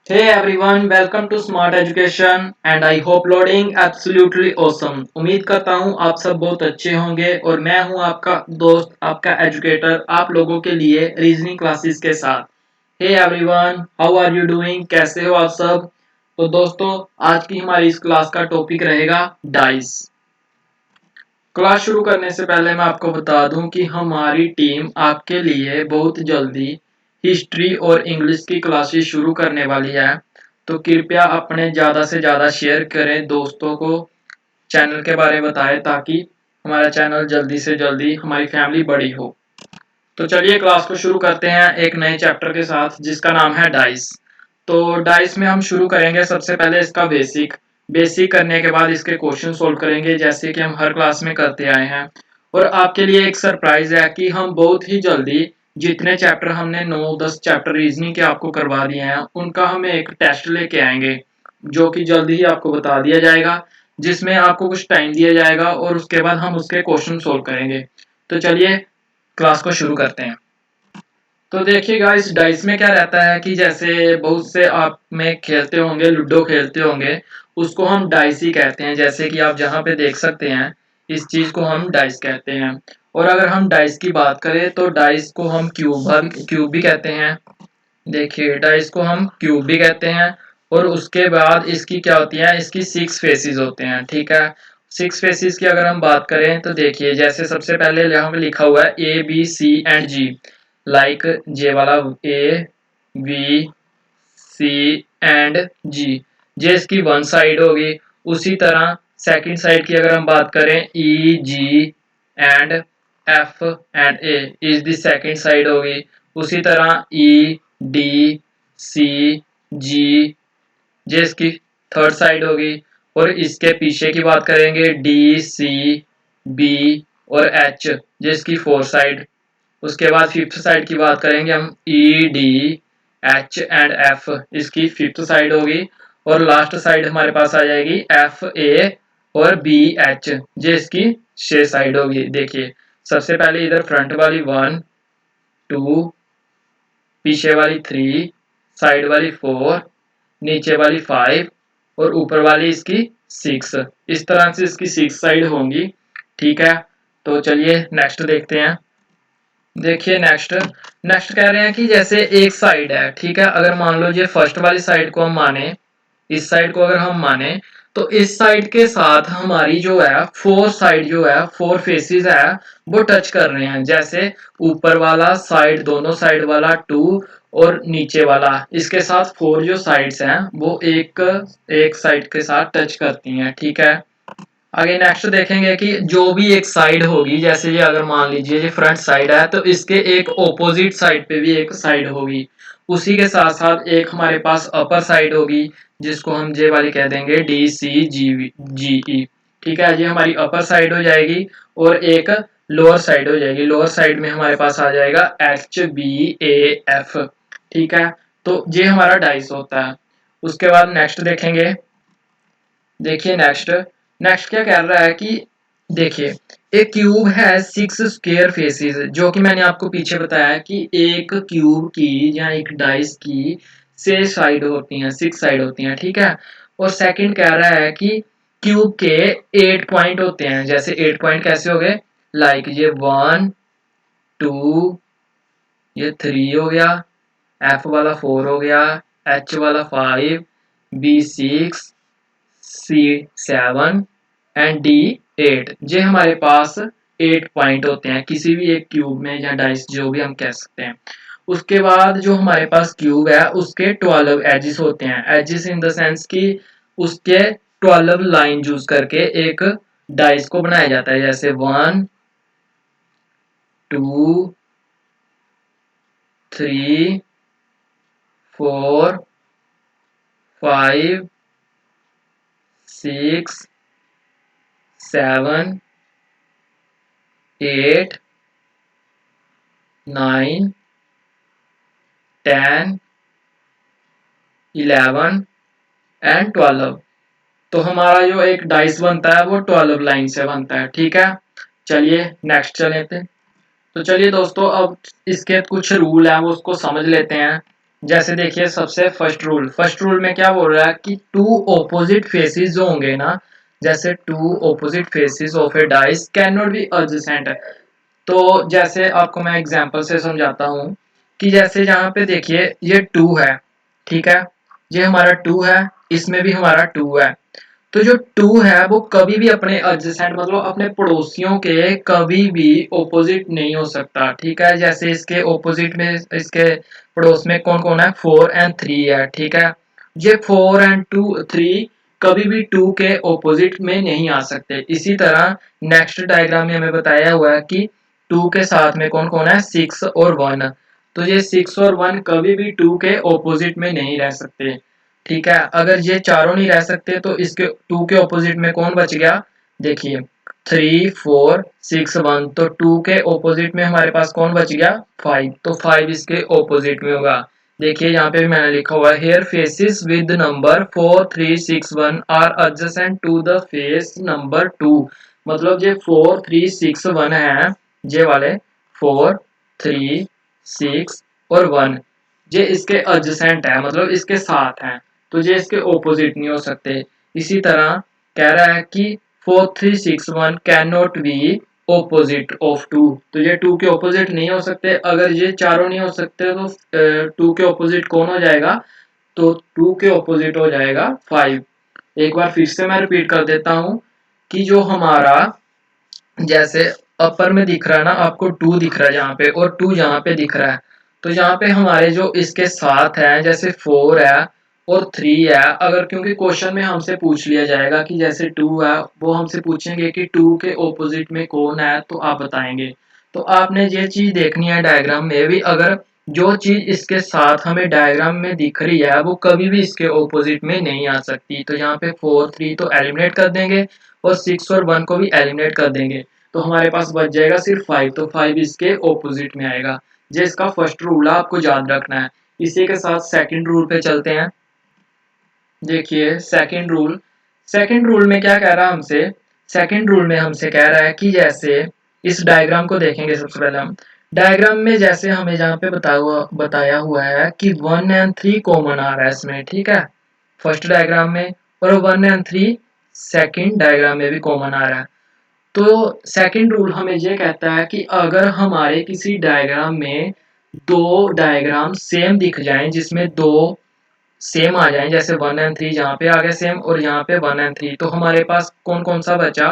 Hey everyone, welcome to Smart Education and I hope loading absolutely awesome. उम्मीद करता हूँ आप सब बहुत अच्छे होंगे और मैं हूँ आपका दोस्त, आपका एजुकेटर, आप लोगों के लिए रीजनिंग क्लासेस के साथ। Hey everyone, how are you doing? कैसे हो आप सब? तो दोस्तों, आज की हमारी इस क्लास का टॉपिक रहेगा डाइस। क्लास शुरू करने से पहले मैं आपको बता दूं कि हमारी टीम आपके लिए बहुत जल्दी हिस्ट्री और इंग्लिश की क्लासेस शुरू करने वाली है। तो कृपया अपने ज़्यादा से ज़्यादा शेयर करें दोस्तों को, चैनल के बारे में बताएं ताकि हमारा चैनल जल्दी से जल्दी हमारी फैमिली बड़ी हो। तो चलिए क्लास को शुरू करते हैं एक नए चैप्टर के साथ जिसका नाम है डाइस। तो डाइस में हम शुरू करेंगे सबसे पहले इसका बेसिक करने के बाद इसके क्वेश्चन सोल्व करेंगे जैसे कि हम हर क्लास में करते आए हैं। और आपके लिए एक सरप्राइज है कि हम बहुत ही जल्दी जितने चैप्टर हमने 9-10 चैप्टर रीजनिंग के आपको करवा दिए हैं उनका हम एक टेस्ट लेके आएंगे जो कि जल्दी ही आपको बता दिया जाएगा, जिसमें आपको कुछ टाइम दिया जाएगा और उसके बाद हम उसके क्वेश्चन सोल्व करेंगे। तो चलिए क्लास को शुरू करते हैं। तो देखिएगा इस डाइस में क्या रहता है कि जैसे बहुत से आप में खेलते होंगे, लूडो खेलते होंगे, उसको हम डाइस ही कहते हैं। जैसे कि आप जहाँ पे देख सकते हैं, इस चीज को हम डाइस कहते हैं। और अगर हम डाइस की बात करें तो डाइस को हम क्यूब भी कहते हैं। देखिए डाइस को हम क्यूब भी कहते हैं। और उसके बाद इसकी क्या होती है, इसकी 6 फेसेस होते हैं, ठीक है। 6 फेसेस की अगर हम बात करें तो देखिए जैसे सबसे पहले यहाँ पे लिखा हुआ है A B C and G। Like J वाला A B C and G, जे इसकी वन साइड होगी। उसी तरह सेकंड साइड की अगर हम बात करें E G and F and A is the second side होगी। उसी तरह E D C G, जे इसकी थर्ड साइड होगी। और इसके पीछे की बात करेंगे D C B और H, जिसकी फोर्थ साइड। उसके बाद फिफ्थ साइड की बात करेंगे हम E D H and F, इसकी फिफ्थ साइड होगी। और लास्ट साइड हमारे पास आ जाएगी F A और B H, जो इसकी 6 साइड होगी। देखिए सबसे पहले इधर फ्रंट वाली 1 2, पीछे वाली 3, साइड वाली 4, नीचे वाली 5 और ऊपर वाली इसकी 6। इस तरह से इसकी 6 साइड होंगी, ठीक है। तो चलिए नेक्स्ट देखते हैं। देखिए नेक्स्ट नेक्स्ट कह रहे हैं कि जैसे एक साइड है, ठीक है। अगर मान लो ये फर्स्ट वाली साइड को हम माने, इस साइड को अगर हम माने, तो इस साइड के साथ हमारी जो है फोर साइड जो है, फोर फेसेस है, वो टच कर रहे हैं। जैसे ऊपर वाला साइड, दोनों साइड वाला 2 और नीचे वाला, इसके साथ फोर जो साइड्स हैं वो एक एक साइड के साथ टच करती हैं, ठीक है। आगे नेक्स्ट देखेंगे कि जो भी एक साइड होगी, जैसे ये अगर मान लीजिए ये फ्रंट साइड है तो इसके एक ऑपोजिट साइड पे भी एक साइड होगी। उसी के साथ साथ एक हमारे पास अपर साइड होगी जिसको हम जे वाली कह देंगे D C G E, ठीक है। ये हमारी अपर साइड हो जाएगी। और एक लोअर साइड हो जाएगी। लोअर साइड में हमारे पास आ जाएगा HBAF, ठीक है। तो ये हमारा डाइस होता है। उसके बाद नेक्स्ट देखेंगे। देखिए नेक्स्ट नेक्स्ट क्या कह रहा है कि देखिए एक क्यूब है 6 स्क्वायर फेसेस, जो कि मैंने आपको पीछे बताया कि एक क्यूब की या एक डाइस की 6 साइड होती हैं, 6 साइड होती हैं, ठीक है। और सेकंड कह रहा है कि क्यूब के 8 पॉइंट होते हैं। जैसे 8 पॉइंट कैसे हो गए, लाइक ये 1 2, ये 3 हो गया, F वाला 4 हो गया, H वाला 5, B 6, C 7 एंड D 8। ये हमारे पास 8 पॉइंट होते हैं किसी भी एक क्यूब में या डाइस, जो भी हम कह सकते हैं। उसके बाद जो हमारे पास क्यूब है उसके 12 एजेस होते हैं। एजेस इन द सेंस कि उसके 12 लाइन यूज करके एक डाइस को बनाया जाता है। जैसे 1 2 3 4 5 6 7 8 9 10 11 एंड 12। तो हमारा जो एक डाइस बनता है वो 12 लाइन से बनता है, ठीक है। चलिए नेक्स्ट चले थे। तो चलिए दोस्तों अब इसके कुछ रूल हैं वो उसको समझ लेते हैं। जैसे देखिए सबसे फर्स्ट रूल में क्या बोल रहा है कि टू ऑपोजिट फेसेस जो होंगे ना, जैसे two opposite faces of a dice can not be adjacent. तो जैसे आपको मैं एग्जांपल से समझाता हूँ कि जैसे यहाँ पे देखिए ये टू है, ठीक है, ये हमारा टू है, इसमें भी हमारा टू है। तो जो टू है वो कभी भी अपने एडजेसेंट मतलब अपने पड़ोसियों के कभी भी ओपोजिट नहीं हो सकता, ठीक है। जैसे इसके ओपोजिट में इसके पड़ोस में कौन कौन है, 4 और 3 है, ठीक है। ये 4 और 3 कभी भी टू के ओपोजिट में नहीं आ सकते। इसी तरह नेक्स्ट डायग्राम में हमें बताया हुआ है कि टू के साथ में कौन कौन है, 6 और 1। तो ये 6 और 1 कभी भी टू के ओपोजिट में नहीं रह सकते, ठीक है। अगर ये चारों नहीं रह सकते तो इसके टू के ऑपोजिट में कौन बच गया, देखिए 3 4 6 1। तो टू के ऑपोजिट में हमारे पास कौन बच गया, 5। तो 5 इसके ऑपोजिट में होगा। देखिए यहाँ पे भी मैंने लिखा हुआ है here faces with number 4 3 6 1 are adjacent to the face number 2। मतलब ये 4 3 6 1 है, ये वाले 4 3 6 और 1 ये इसके एडजेसेंट है, मतलब इसके साथ हैं, तो ये इसके ऑपोजिट नहीं हो सकते। इसी तरह कह रहा है कि 4 3 6 1 can not be opposite of two. तो ये टू के ऑपोजिट नहीं हो सकते। अगर ये चारों नहीं हो सकते तो टू के ऑपोजिट कौन हो जाएगा, तो टू के ऑपोजिट हो जाएगा 5। एक बार फिर से मैं रिपीट कर देता हूँ कि जो हमारा जैसे अपर में दिख रहा है ना आपको, टू दिख रहा है यहाँ पे और टू यहाँ पे दिख रहा है। तो यहाँ पे हमारे जो इसके साथ है जैसे 4 है और 3 है, अगर क्योंकि क्वेश्चन में हमसे पूछ लिया जाएगा कि जैसे 2 है, वो हमसे पूछेंगे कि 2 के ऑपोजिट में कौन है, तो आप बताएंगे। तो आपने ये चीज देखनी है डायग्राम में भी, अगर जो चीज इसके साथ हमें डायग्राम में दिख रही है वो कभी भी इसके ऑपोजिट में नहीं आ सकती। तो यहाँ पे 4 3 तो एलिमिनेट कर देंगे और 6 और 1 को भी एलिमिनेट कर देंगे। तो हमारे पास बच जाएगा सिर्फ 5। तो 5 इसके ऑपोजिट में आएगा। ये इसका फर्स्ट रूल है, आपको याद रखना है। इसी के साथ सेकंड रूल पे चलते हैं। देखिए सेकंड रूल में क्या कह रहा है हमसे, सेकंड रूल में हमसे कह रहा है कि जैसे इस डायग्राम को देखेंगे सबसे पहले हम। डायग्राम में जैसे हमें जहाँ पे बताया हुआ है कि 1 और 3 कॉमन आ रहा है इसमें, ठीक है, फर्स्ट डायग्राम में, और 1 और 3 सेकंड डायग्राम में भी कॉमन आ रहा है। तो सेकंड रूल हमें ये कहता है कि अगर हमारे किसी डायग्राम में दो डायग्राम सेम दिख जाएं, जिसमें दो सेम आ जाएं, जैसे 1 और 3 यहाँ पे आ गया सेम और यहाँ पे 1 और 3, तो हमारे पास कौन कौन सा बचा,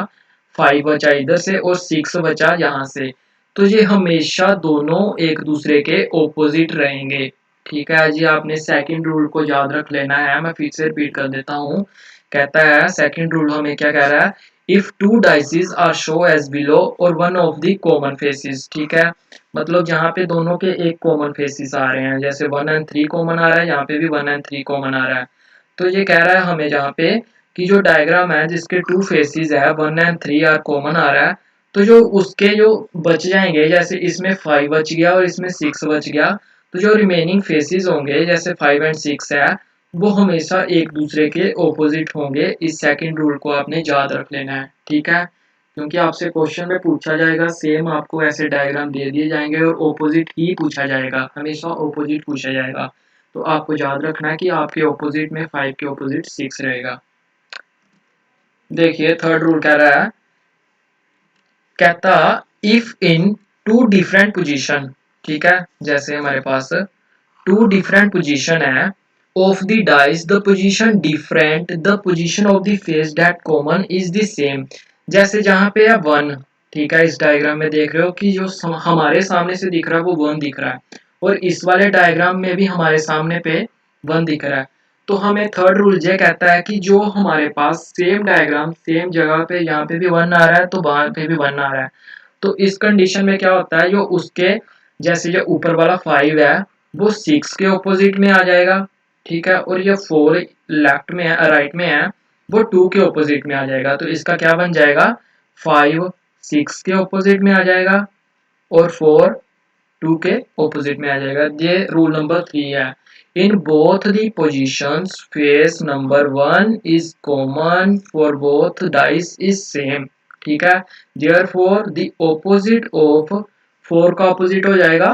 5 बचा इधर से और 6 बचा यहाँ से। तो ये हमेशा दोनों एक दूसरे के ऑपोजिट रहेंगे, ठीक है जी। आपने सेकंड रूल को याद रख लेना है। मैं फिर से रिपीट कर देता हूँ। कहता है सेकंड रूल हमें क्या कह रहा है, if two dices are show as below और one of the common faces, ठीक है, मतलब यहाँ पे दोनों के एक कॉमन फेसेस आ रहे हैं, जैसे 1 और 3 कॉमन आ रहा है, यहाँ पे भी 1 और 3 कॉमन आ रहा है। तो ये कह रहा है हमें यहाँ पे कि जो डायग्राम है जिसके टू फेसेस है 1 और 3 आर कॉमन आ रहा है, तो जो उसके जो बच जाएंगे, जैसे इसमें 5 बच गया और इसमें 6 बच गया, तो जो रिमेनिंग फेसेस होंगे जैसे 5 और 6 है, वो हमेशा एक दूसरे के ऑपोजिट होंगे। इस सेकंड रूल को आपने याद रख लेना है, ठीक है, क्योंकि आपसे क्वेश्चन में पूछा जाएगा, सेम आपको ऐसे डायग्राम दे दिए जाएंगे और ऑपोजिट ही पूछा जाएगा, हमेशा ऑपोजिट पूछा जाएगा। तो आपको याद रखना है कि आपके ऑपोजिट में 5 के ऑपोजिट 6 रहेगा। देखिए थर्ड रूल कह रहा है, कहता if in two different position, ठीक है, जैसे हमारे पास टू डिफरेंट पोजीशन है of the dice, the position different, the position of the face that common is the same. जैसे जहां पे है 1, ठीक है, इस डायग्राम में देख रहे हो कि जो हमारे सामने से दिख रहा है वो 1 दिख रहा है और इस वाले डायग्राम में भी हमारे सामने पे 1 दिख रहा है। तो हमें थर्ड रूल ये कहता है कि जो हमारे पास सेम डायग्राम सेम जगह पे, यहाँ पे भी 1 आ रहा है तो वहां पे भी 1 आ रहा है, तो इस कंडीशन में क्या होता है, जो उसके जैसे जो ऊपर वाला 5 है वो 6 के ऑपोजिट में आ जाएगा, ठीक है, और ये 4 लेफ्ट में है, राइट में है, वो 2 के ऑपोजिट में आ जाएगा। तो इसका क्या बन जाएगा, 5 6 के ऑपोजिट में आ जाएगा और 4 2 के ऑपोजिट में आ जाएगा। ये रूल नंबर 3 है। In both the positions face number 1 is common for both dice is same, ठीक है, देयरफॉर द ऑपोजिट ऑफ 4 का ऑपोजिट हो जाएगा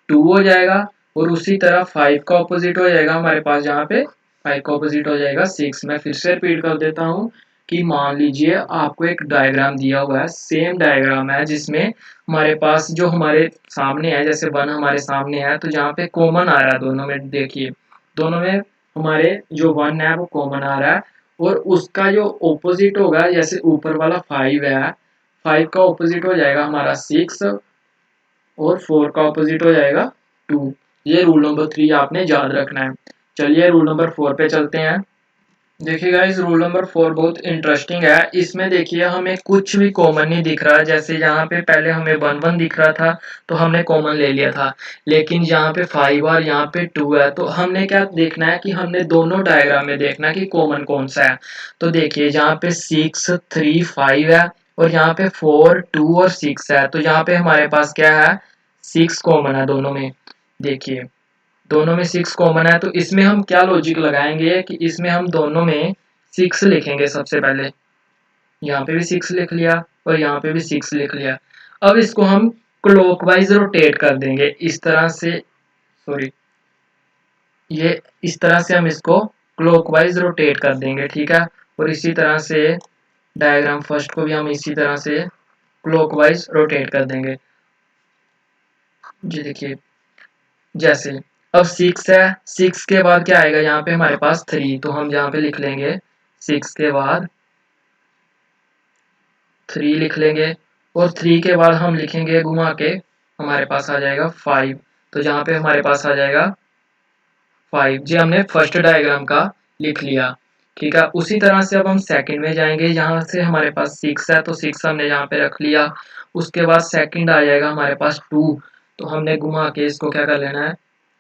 2 हो जाएगा, और उसी तरह 5 का ऑपोजिट हो जाएगा हमारे पास, जहाँ पे 5 का ऑपोजिट हो जाएगा 6। मैं फिर से रिपीट कर देता हूँ कि मान लीजिए आपको एक डायग्राम दिया हुआ है, सेम डायग्राम है जिसमें हमारे पास जो हमारे सामने है, जैसे 1 हमारे सामने है, तो जहाँ पे कॉमन आ रहा है दोनों में, देखिए दोनों में हमारे जो 1 है वो कॉमन आ रहा है, और उसका जो ऑपोजिट होगा, जैसे ऊपर वाला 5 है, 5 का ऑपोजिट हो जाएगा हमारा 6, और 4 का ऑपोजिट हो जाएगा 2। ये रूल नंबर 3 आपने याद रखना है। चलिए रूल नंबर 4 पे चलते हैं। देखिए गाइस, रूल नंबर 4 बहुत इंटरेस्टिंग है। इसमें देखिए हमें कुछ भी कॉमन नहीं दिख रहा, जैसे यहाँ पे पहले हमें 1 1 दिख रहा था तो हमने कॉमन ले लिया था, लेकिन यहाँ पे 5 और यहाँ पे 2 है, तो हमने क्या देखना है कि हमने दोनों डायग्राम में देखना है कि कॉमन कौन सा है। तो देखिए यहाँ पे 6 3 5 है, और यहाँ पे 4 2 और 6 है, तो यहाँ पे हमारे पास क्या है, 6 कॉमन है दोनों में। देखिए दोनों में 6 कॉमन है, तो इसमें हम क्या लॉजिक लगाएंगे कि इसमें हम दोनों में 6 लिखेंगे सबसे पहले। यहाँ पे भी 6 लिख लिया और यहाँ पे भी 6 लिख लिया। अब इसको हम क्लॉकवाइज रोटेट कर देंगे इस तरह से, सॉरी, ये इस तरह से हम इसको क्लॉकवाइज रोटेट कर देंगे, ठीक है। और इसी तरह से डायग्राम फर्स्ट को भी हम इसी तरह से क्लॉकवाइज रोटेट कर देंगे। जी देखिए, जैसे अब 6 है, 6 के बाद क्या आएगा, यहाँ पे हमारे पास 3, तो हम यहाँ पे लिख लेंगे 6 के बाद 3 लिख लेंगे, और 3 के बाद हम लिखेंगे घुमा के, हमारे पास आ जाएगा 5, तो जहाँ पे हमारे पास आ जाएगा 5। जी हमने फर्स्ट डायग्राम का लिख लिया, ठीक है। उसी तरह से अब हम सेकंड में जाएंगे, यहाँ से हमारे पास 6 है, तो 6 हमने यहाँ पे रख लिया। उसके बाद सेकंड आ जाएगा हमारे पास 2, तो हमने घुमा के इसको क्या कर लेना है,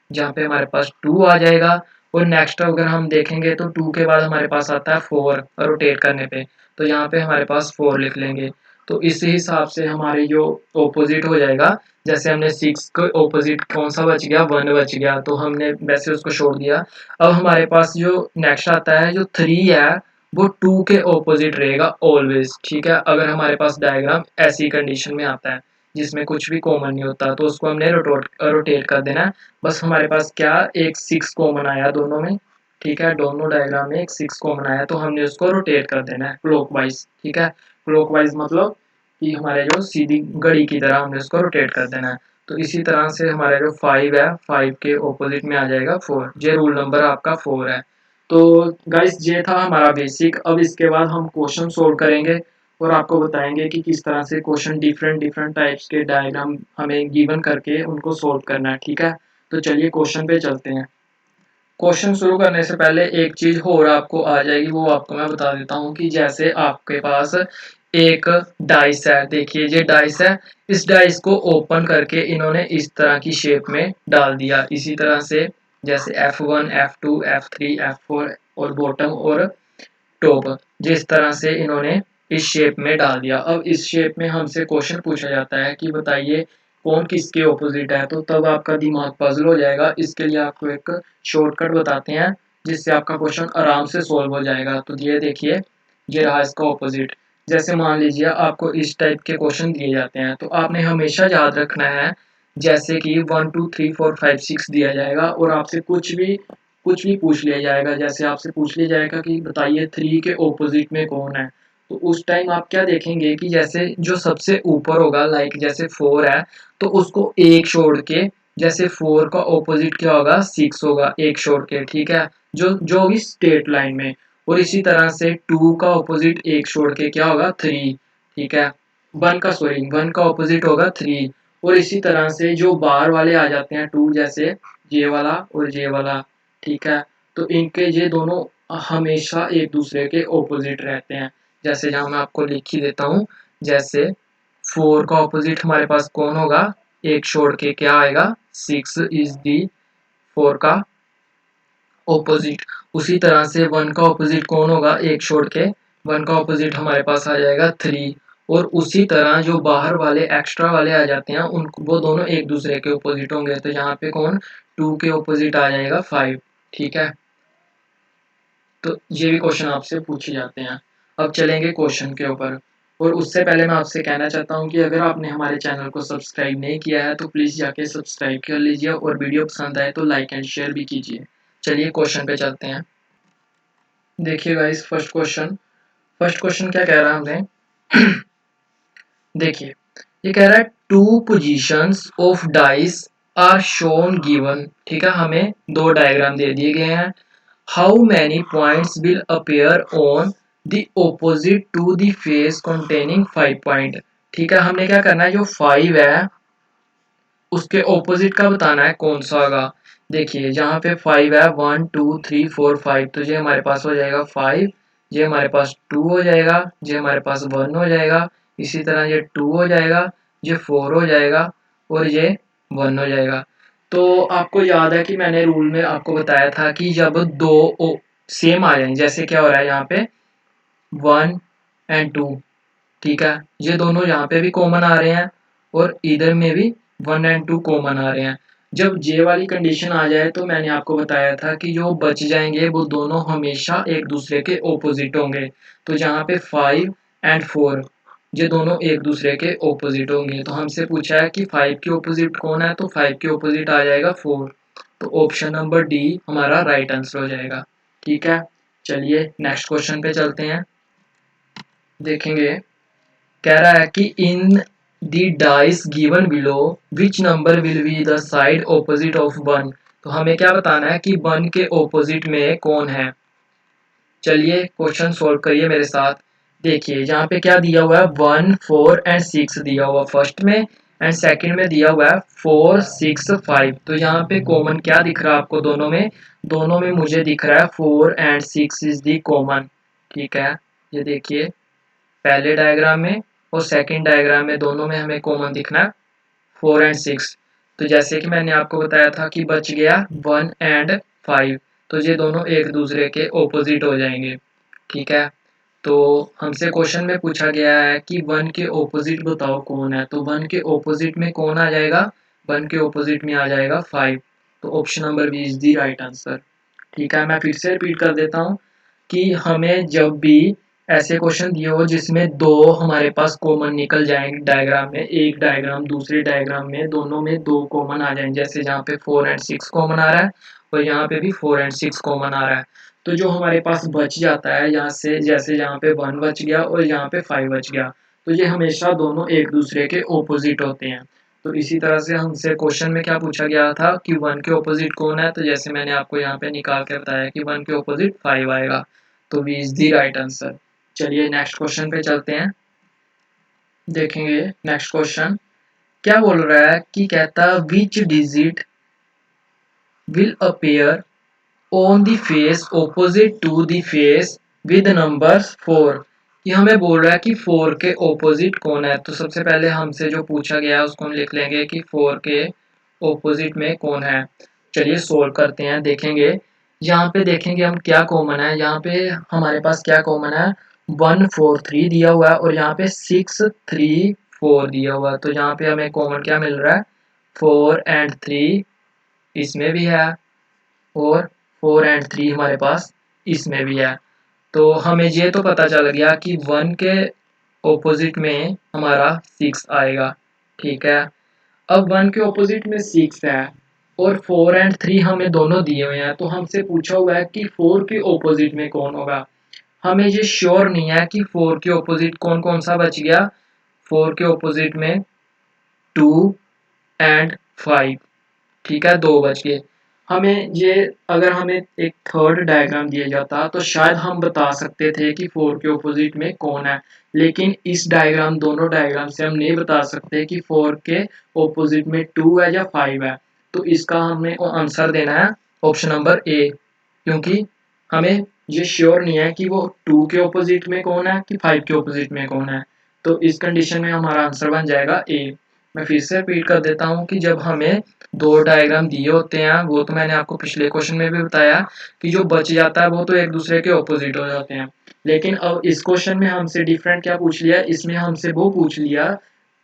जहाँ पे हमारे पास 2 आ जाएगा। और नेक्स्ट अगर हम देखेंगे तो 2 के बाद हमारे पास आता है 4 रोटेट करने पे, तो यहाँ पे हमारे पास 4 लिख लेंगे। तो इसी हिसाब से हमारे जो ऑपोजिट हो जाएगा, जैसे हमने 6 को ऑपोजिट कौन सा बच गया, 1 बच गया, तो हमने वैसे उसको छोड़ दिया। अब हमारे पास जो नेक्स्ट आता है, जो 3 है, वो 2 के ऑपोजिट रहेगा ऑलवेज, ठीक है। अगर हमारे पास डायग्राम ऐसी कंडीशन में आता है जिसमें कुछ भी कॉमन नहीं होता, तो उसको हमने रोटेट कर देना है। बस हमारे पास क्या एक 6 कॉमन आया दोनों में, ठीक है, दोनों डायग्राम में एक 6 कॉमन आया, तो हमने उसको रोटेट कर देना है क्लॉकवाइज, ठीक है। क्लॉकवाइज मतलब कि हमारे जो सीधी घड़ी की तरह हमने उसको रोटेट कर देना है। तो इसी तरह से हमारा जो 5 है, 5 के ऑपोजिट में आ जाएगा 4। ये रूल नंबर आपका 4 है। तो गाइस ये था हमारा बेसिक। अब इसके बाद हम क्वेश्चन सोल्व करेंगे और आपको बताएंगे कि किस तरह से क्वेश्चन डिफरेंट डिफरेंट टाइप्स के डायग्राम हमें गिवन करके उनको सोल्व करना है, ठीक है। तो चलिए क्वेश्चन पे चलते हैं। क्वेश्चन शुरू करने से पहले एक चीज और आपको आ जाएगी, वो आपको मैं बता देता हूँ कि जैसे आपके पास एक डाइस है, देखिए ये डाइस है, इस डाइस को ओपन करके इन्होंने इस तरह की शेप में डाल दिया, इसी तरह से जैसे F1 F2 F3 F4 और बॉटम और टॉप, जिस तरह से इन्होंने इस शेप में डाल दिया। अब इस शेप में हमसे क्वेश्चन पूछा जाता है कि बताइए कौन किसके ऑपोजिट है, तो तब आपका दिमाग पजल हो जाएगा। इसके लिए आपको एक शॉर्टकट बताते हैं जिससे आपका क्वेश्चन आराम से सॉल्व हो जाएगा। तो ये देखिए, ये रहा इसका ऑपोजिट। जैसे मान लीजिए आपको इस टाइप के क्वेश्चन दिए जाते हैं, तो आपने हमेशा याद रखना है, जैसे कि 1 2 3 4 5 6 दिया जाएगा और आपसे कुछ भी पूछ लिया जाएगा। जैसे आपसे पूछ लिया जाएगा कि बताइए 3 के ऑपोजिट में कौन है, तो उस टाइम आप क्या देखेंगे कि जैसे जो सबसे ऊपर होगा, लाइक जैसे 4 है, तो उसको एक छोड़ के, जैसे 4 का ऑपोजिट क्या होगा, 6 होगा, एक छोड़ के, ठीक है, जो जो भी स्ट्रेट लाइन में। और इसी तरह से 2 का ऑपोजिट एक छोड़ के क्या होगा, 3, ठीक है। 1 का ऑपोजिट होगा 3। और इसी तरह से जो बाहर वाले आ जाते हैं 2, जैसे ये वाला और ये वाला, ठीक है, तो इनके ये दोनों हमेशा एक दूसरे के ऑपोजिट रहते हैं। जैसे जहाँ मैं आपको लिख ही देता हूँ, जैसे 4 का ऑपोजिट हमारे पास कौन होगा, एक छोड़ के क्या आएगा, 6 इज दी 4 का ऑपोजिट। उसी तरह से 1 का ऑपोजिट कौन होगा, एक छोड़ के 1 का ऑपोजिट हमारे पास आ जाएगा 3। और उसी तरह जो बाहर वाले एक्स्ट्रा वाले आ जाते हैं, उन वो दोनों एक दूसरे के ऑपोजिट होंगे, तो यहाँ पे कौन, 2 के ऑपोजिट आ जाएगा 5, ठीक है। तो ये भी क्वेश्चन आपसे पूछे जाते हैं। अब चलेंगे क्वेश्चन के ऊपर। और उससे पहले मैं आपसे कहना चाहता हूँ कि अगर आपने हमारे चैनल को सब्सक्राइब नहीं किया है तो प्लीज़ जाके सब्सक्राइब कर लीजिए और वीडियो पसंद आए तो लाइक एंड शेयर भी कीजिए। चलिए क्वेश्चन पे चलते हैं। देखिए गाइस, फर्स्ट क्वेश्चन क्या कह रहा है हमने। देखिए, ये कह रहा है two positions of dice are shown given. ठीक है, हमें दो डायग्राम दे दिए गए हैं। How many points will appear on the opposite to the face containing 5 point. ठीक है, हमने क्या करना है, जो 5 है उसके ऑपोजिट का बताना है कौन सा होगा। देखिए जहाँ पे 5 है, 1 2 3 4 5, तो ये हमारे पास हो जाएगा 5, ये हमारे पास 2 हो जाएगा, ये हमारे पास 1 हो जाएगा, इसी तरह ये 2 हो जाएगा, ये 4 हो जाएगा और ये 1 हो जाएगा। तो आपको याद है कि मैंने रूल में आपको बताया था कि जब दो सेम आ जाए, जैसे क्या हो रहा है यहाँ पे 1 एंड 2, ठीक है, ये दोनों यहाँ पे भी कॉमन आ रहे हैं और इधर में भी 1 एंड 2 कॉमन आ रहे हैं। जब जे वाली कंडीशन आ जाए तो मैंने आपको बताया था कि जो बच जाएंगे वो दोनों हमेशा एक दूसरे के ऑपोजिट होंगे। तो जहाँ पे 5 एंड 4 ये दोनों एक दूसरे के ऑपोजिट होंगे। तो हमसे पूछा है कि 5 के ऑपोजिट कौन है, तो 5 के ऑपोजिट आ जाएगा 4। तो ऑप्शन नंबर डी हमारा राइट आंसर हो जाएगा। ठीक है, चलिए नेक्स्ट क्वेश्चन पे चलते हैं। देखेंगे, कह रहा है कि in the dice given below which number will be the side opposite of 1। तो हमें क्या बताना है कि 1 के ऑपोजिट में कौन है। चलिए क्वेश्चन सोल्व करिए मेरे साथ। देखिए यहाँ पे क्या दिया हुआ है, 1 4 एंड 6 दिया हुआ फर्स्ट में, एंड सेकंड में दिया हुआ है 4 6 5। तो यहाँ पे कॉमन क्या दिख रहा है आपको दोनों में, दोनों में मुझे दिख रहा है 4 एंड 6 इज दी कॉमन। ठीक है, ये देखिए पहले डायग्राम में और सेकंड डायग्राम में दोनों में हमें कॉमन दिखना है 4 एंड 6। तो जैसे कि मैंने आपको बताया था कि बच गया 1 एंड 5, तो ये दोनों एक दूसरे के ऑपोजिट हो जाएंगे। ठीक है, तो हमसे क्वेश्चन में पूछा गया है कि 1 के ऑपोजिट बताओ कौन है, तो 1 के ऑपोजिट में कौन आ जाएगा, 1 के ऑपोजिट में आ जाएगा 5। तो option number B is the right answer. ठीक है, मैं फिर से रिपीट कर देता हूँ कि हमें जब भी ऐसे क्वेश्चन दिए हो जिसमें दो हमारे पास कॉमन निकल जाएंगे डायग्राम में, एक डायग्राम दूसरे डायग्राम में दोनों में दो कॉमन आ जाएंगे, जैसे जहाँ पे 4 एंड 6 कॉमन आ रहा है और यहाँ पे भी 4 एंड 6 कॉमन आ रहा है, तो जो हमारे पास बच जाता है यहाँ से, जैसे यहाँ पे 1 बच गया और यहाँ पे 5 बच गया, तो ये हमेशा दोनों एक दूसरे के ऑपोजिट होते हैं। तो इसी तरह से हमसे क्वेश्चन में क्या पूछा गया था कि 1 के ऑपोजिट कौन है, तो जैसे मैंने आपको यहाँ पे निकाल के बताया कि 1 के ऑपोजिट 5 आएगा। तो B is the right answer. चलिए नेक्स्ट क्वेश्चन पे चलते हैं। देखेंगे नेक्स्ट क्वेश्चन क्या बोल रहा है कि कहता which digit will appear on the face opposite to the face with numbers 4। कि हमें बोल रहा है कि 4 के ऑपोजिट कौन है। तो सबसे पहले हमसे जो पूछा गया है उसको हम लिख लेंगे कि 4 के ऑपोजिट में कौन है। चलिए सोल्व करते हैं। देखेंगे यहाँ पे, देखेंगे हम क्या कॉमन है। यहाँ पे हमारे पास क्या कॉमन है, 1 4 3 दिया हुआ है और यहाँ पे 6 3 4 दिया हुआ है। तो यहाँ पे हमें कॉमन क्या मिल रहा है, 4 एंड 3 इसमें भी है और 4 एंड 3 हमारे पास इसमें भी है। तो हमें ये तो पता चल गया कि 1 के ऑपोजिट में हमारा 6 आएगा। ठीक है, अब 1 के ऑपोजिट में 6 है और 4 एंड 3 हमें दोनों दिए हुए हैं, तो हमसे पूछा हुआ है कि 4 के ऑपोजिट में कौन होगा। हमें ये श्योर नहीं है कि 4 के ऑपोजिट कौन कौन सा बच गया। 4 के ऑपोजिट में 2 एंड 5, ठीक है, 2 बच गए। हमें ये, अगर हमें एक थर्ड डायग्राम दिया जाता तो शायद हम बता सकते थे कि 4 के ऑपोजिट में कौन है, लेकिन इस डायग्राम, दोनों डायग्राम से हम नहीं बता सकते कि 4 के ऑपोजिट में 2 है या 5 है। तो इसका हमें आंसर देना है ऑप्शन नंबर ए, क्योंकि हमें ये श्योर नहीं है कि वो 2 के ऑपोजिट में कौन है कि 5 के ऑपोजिट में कौन है। तो इस कंडीशन में हमारा आंसर बन जाएगा ए। मैं फिर से रिपीट कर देता हूँ कि जब हमें दो डायग्राम दिए होते हैं, वो तो मैंने आपको पिछले क्वेश्चन में भी बताया कि जो बच जाता है वो तो एक दूसरे के ऑपोजिट हो जाते हैं। लेकिन अब इस क्वेश्चन में हमसे डिफरेंट क्या पूछ लिया, इसमें हमसे वो पूछ लिया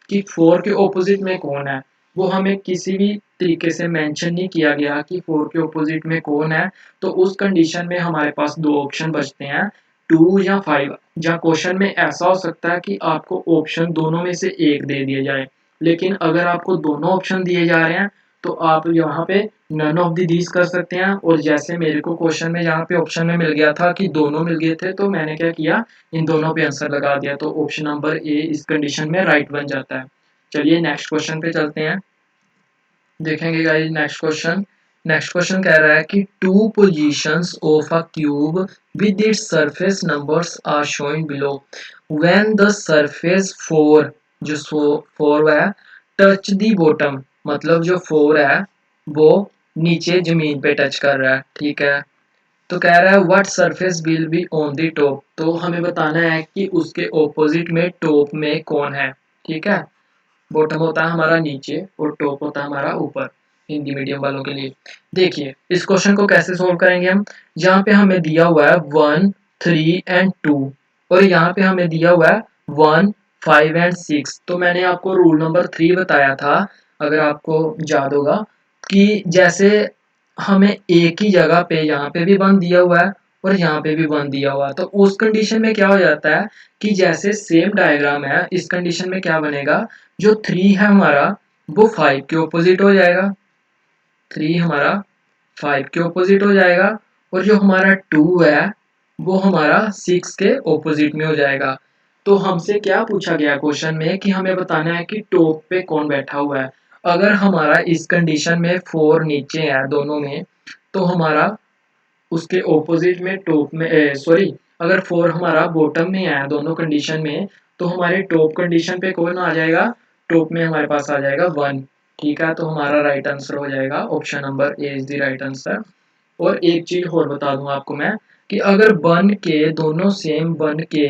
कि 4 के ऑपोजिट में कौन है। वो हमें किसी भी तरीके से मेंशन नहीं किया गया कि 4 के ऑपोजिट में कौन है। तो उस कंडीशन में हमारे पास दो ऑप्शन बचते हैं, 2 या 5, या क्वेश्चन में ऐसा हो सकता है कि आपको ऑप्शन दोनों में से एक दे दिया जाए, लेकिन अगर आपको दोनों ऑप्शन दिए जा रहे हैं तो आप यहाँ पे नन ऑफ द दीज कर सकते हैं। और जैसे मेरे को क्वेश्चन में यहाँ पे ऑप्शन में मिल गया था कि दोनों मिल गए थे, तो मैंने क्या किया, इन दोनों पे आंसर लगा दिया, तो ऑप्शन नंबर ए इस कंडीशन में राइट बन जाता है। चलिए नेक्स्ट क्वेश्चन पे चलते हैं, देखेंगे गाइस नेक्स्ट क्वेश्चन कह रहा है कि two positions of a cube with its surface numbers are shown below when the surface 4, जो 4 है, टच द बॉटम, मतलब जो 4 है वो नीचे जमीन पे टच कर रहा है, ठीक है। तो कह रहा है what surface will be on the top, तो हमें बताना है कि उसके ऑपोजिट में टॉप में कौन है, ठीक है। बॉटम होता है हमारा नीचे और टॉप होता है हमारा ऊपर, हिंदी मीडियम वालों के लिए। देखिए इस क्वेश्चन को कैसे सोल्व करेंगे हम, जहाँ पे हमें दिया हुआ है 1, 3 एंड 2, और यहाँ पे हमें दिया हुआ है 1, 5 एंड 6। तो मैंने आपको रूल नंबर 3 बताया था, अगर आपको याद होगा, कि जैसे हमें एक ही जगह पे यहाँ पे भी 1 दिया हुआ है और यहाँ पे भी 1 दिया हुआ है, तो उस कंडीशन में क्या हो जाता है कि जैसे सेम डायग्राम है, इस कंडीशन में क्या बनेगा, जो 3 है हमारा वो 5 के ऑपोजिट हो जाएगा, 3 हमारा 5 के ऑपोजिट हो जाएगा, और जो हमारा 2 है वो हमारा 6 के ऑपोजिट में हो जाएगा। तो हमसे क्या पूछा गया क्वेश्चन में कि हमें बताना है कि टॉप पे कौन बैठा हुआ है। अगर हमारा इस कंडीशन में 4 नीचे है दोनों में, तो हमारा उसके ऑपोजिट में टॉप में सॉरी, अगर 4 हमारा बॉटम में है दोनों कंडीशन में, तो हमारे टॉप कंडीशन पे कौन आ जाएगा, टॉप में हमारे पास आ जाएगा 1, ठीक है। तो हमारा राइट आंसर हो जाएगा option number A is the right answer. और एक चीज और बता दूं आपको मैं, कि अगर बन के दोनों सेम बन के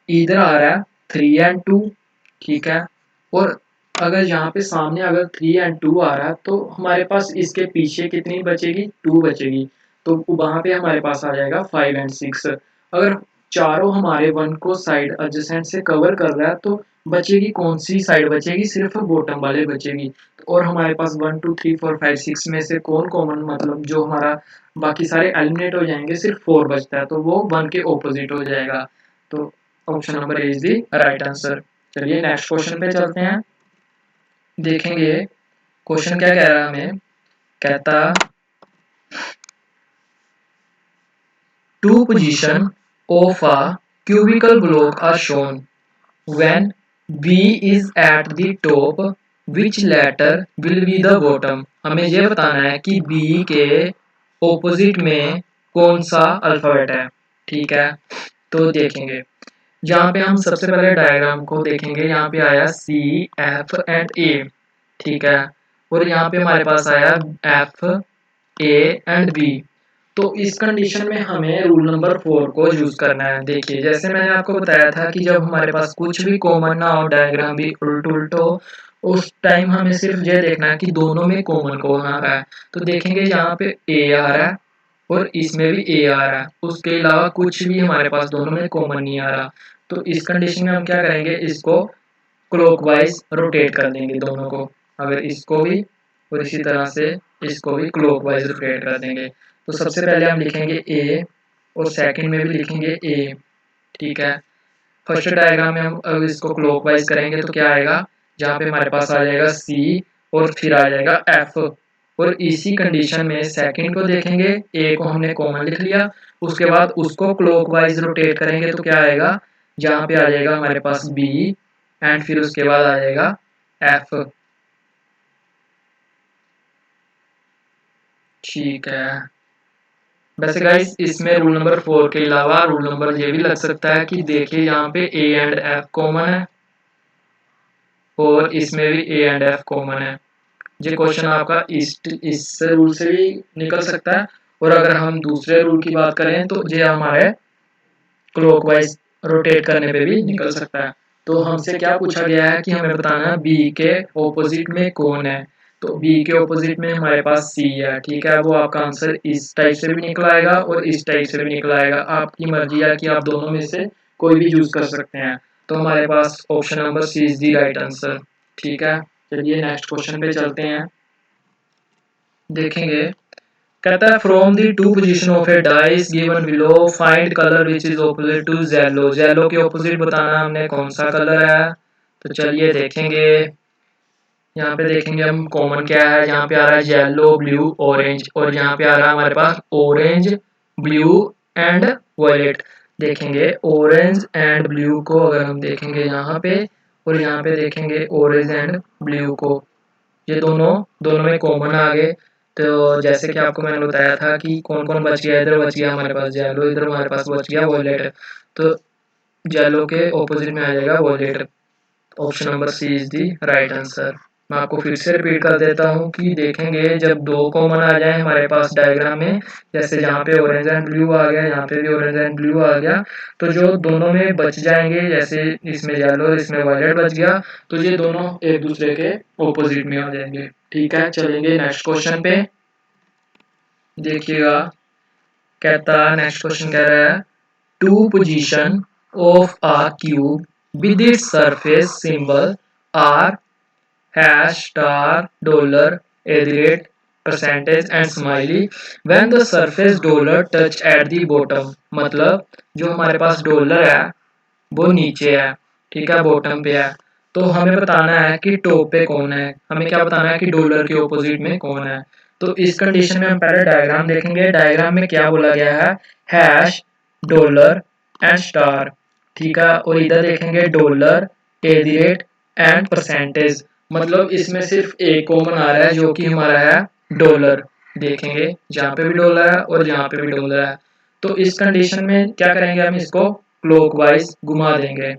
इधर आ रहा है 3 एंड 2, ठीक है, और अगर यहाँ पे सामने अगर 3 एंड 2 आ रहा है, तो हमारे पास इसके पीछे कितनी बचेगी, 2 बचेगी, तो वहां पे हमारे पास आ जाएगा 5 एंड 6। अगर चारों हमारे 1 को साइड एडजेसेंट से कवर कर रहा है, तो बचेगी कौन सी साइड बचेगी, सिर्फ बॉटम वाले बचेगी। और हमारे पास 1 2 3 4 5 6 में से कौन कॉमन, मतलब जो हमारा बाकी सारे एलिमिनेट हो जाएंगे, सिर्फ 4 बचता है, तो वो 1 के ऑपोजिट हो जाएगा। तो option number A is the right answer. चलिए नेक्स्ट क्वेश्चन पे चलते हैं, देखेंगे क्वेश्चन क्या कह रहा है हमें, कहता two position of a cubical block are shown when B is at the top, which letter will be the bottom। हमें ये बताना है कि B के ऑपोजिट में कौन सा अल्फाबेट है, ठीक है। तो देखेंगे यहाँ पे हम सबसे पहले डायग्राम को देखेंगे, यहाँ पे आया C, F एंड A, ठीक है, और यहाँ पे हमारे पास आया F, A एंड B। तो इस कंडीशन में हमें रूल नंबर 4 को यूज करना है। देखिए जैसे मैंने आपको बताया था कि जब हमारे पास कुछ भी कॉमन ना हो, डायग्राम भी उल्ट उल्ट हो, उस टाइम हमें सिर्फ ये देखना है कि दोनों में कॉमन कौन आ रहा है। तो देखेंगे यहाँ पे ए आ रहा है और इसमें भी ए आ रहा है, उसके अलावा कुछ भी हमारे पास दोनों में कॉमन नहीं आ रहा। तो इस कंडीशन में हम क्या करेंगे, इसको क्लॉकवाइज रोटेट कर देंगे दोनों को, अगर इसको भी और इसी तरह से इसको भी क्लॉकवाइज रोटेट कर देंगे। तो सबसे पहले हम लिखेंगे ए और सेकंड में भी लिखेंगे ए, ठीक है। फर्स्ट डायग्राम में हम अगर इसको क्लॉकवाइज करेंगे तो क्या आएगा, जहाँ पे हमारे पास आ जाएगा सी और फिर आ जाएगा एफ, और इसी कंडीशन में सेकंड को देखेंगे, ए को हमने कॉमन लिख लिया, उसके बाद उसको क्लॉकवाइज रोटेट करेंगे तो क्या आएगा, जहाँ पे आ जाएगा हमारे पास बी एंड फिर उसके बाद आ जाएगा एफ, ठीक है। वैसे गाइस इसमें रूल नंबर 4 के अलावा रूल नंबर ये भी लग सकता है कि देखिए यहाँ पे ए एंड एफ कॉमन है और इसमें भी ए एंड एफ कॉमन है। ये क्वेश्चन आपका इस रूल से भी निकल सकता है, और अगर हम दूसरे रूल की बात करें तो ये हमारे क्लॉकवाइज रोटेट करने पे भी निकल सकता है। तो हमसे क्या पूछा गया है कि हमें बताना है बी के ऑपोजिट में कौन है। तो बी के ऑपोजिट में हमारे पास सी है, ठीक है। वो आपका आंसर इस टाइप से भी निकल आएगा और इस टाइप से भी निकल आएगा, आपकी मर्जी है कि आप दोनों में से कोई भी यूज कर सकते हैं। तो हमारे पास option number C is the right answer, ठीक है। चलिए नेक्स्ट क्वेश्चन पे चलते हैं, देखेंगे कहता है from the two position of a dice given below find colour which is opposite to yellow. Yellow के ऑपोजिट बताना हमने कौन सा कलर है। तो चलिए देखेंगे, यहाँ पे देखेंगे हम कॉमन क्या है। यहाँ पे आ रहा है येलो ब्लू ऑरेंज, और यहाँ पे आ रहा है हमारे पास ऑरेंज ब्लू एंड वायलेट। देखेंगे ऑरेंज एंड ब्लू को अगर हम देखेंगे यहाँ पे, और यहाँ पे देखेंगे ऑरेंज एंड ब्लू को, ये दोनों दोनों में कॉमन आ गए। तो जैसे कि आपको मैंने बताया था कि कौन कौन बच गया, इधर बच गया हमारे पास येलो, इधर हमारे पास बच गया वॉयलेट। तो येलो के ऑपोजिट में आ जाएगा violet. Option number C is the right answer. मैं आपको फिर से रिपीट कर देता हूँ कि देखेंगे जब दो कॉमन आ जाए हमारे पास डायग्राम में, जैसे जहाँ पे ऑरेंज एंड ब्लू आ गया, यहाँ पे भी ऑरेंज एंड ब्लू आ गया, तो जो दोनों में बच जाएंगे, जैसे इसमें येलो इसमें वायलेट बच गया, तो ये दोनों एक दूसरे के ऑपोजिट में आ जाएंगे। ठीक है, चलेंगे नेक्स्ट क्वेश्चन पे। देखिएगा, कहता नेक्स्ट क्वेश्चन कह रहा है two position of a cube with its surface symbol are hash, star, dollar, at the rate, percentage and smiley when the surface dollar touch at the bottom। मतलब जो हमारे पास dollar है वो नीचे है, ठीक है, बॉटम पे है। तो हमें बताना है कि टॉप पे कौन है। हमें क्या बताना है कि डॉलर के ऑपोजिट में कौन है। तो इस कंडीशन में हम पहले डायग्राम देखेंगे। डायग्राम में क्या बोला गया है, हैश, डॉलर एंड स्टार, ठीक है। और इधर देखेंगे डॉलर, एट एंड परसेंटेज। मतलब इसमें सिर्फ एक कॉमन आ रहा है जो कि हमारा है डॉलर। देखेंगे जहाँ पे भी डॉलर है और यहाँ पे भी डॉलर है। तो इस कंडीशन में क्या करेंगे, हम इसको क्लॉकवाइज घुमा देंगे,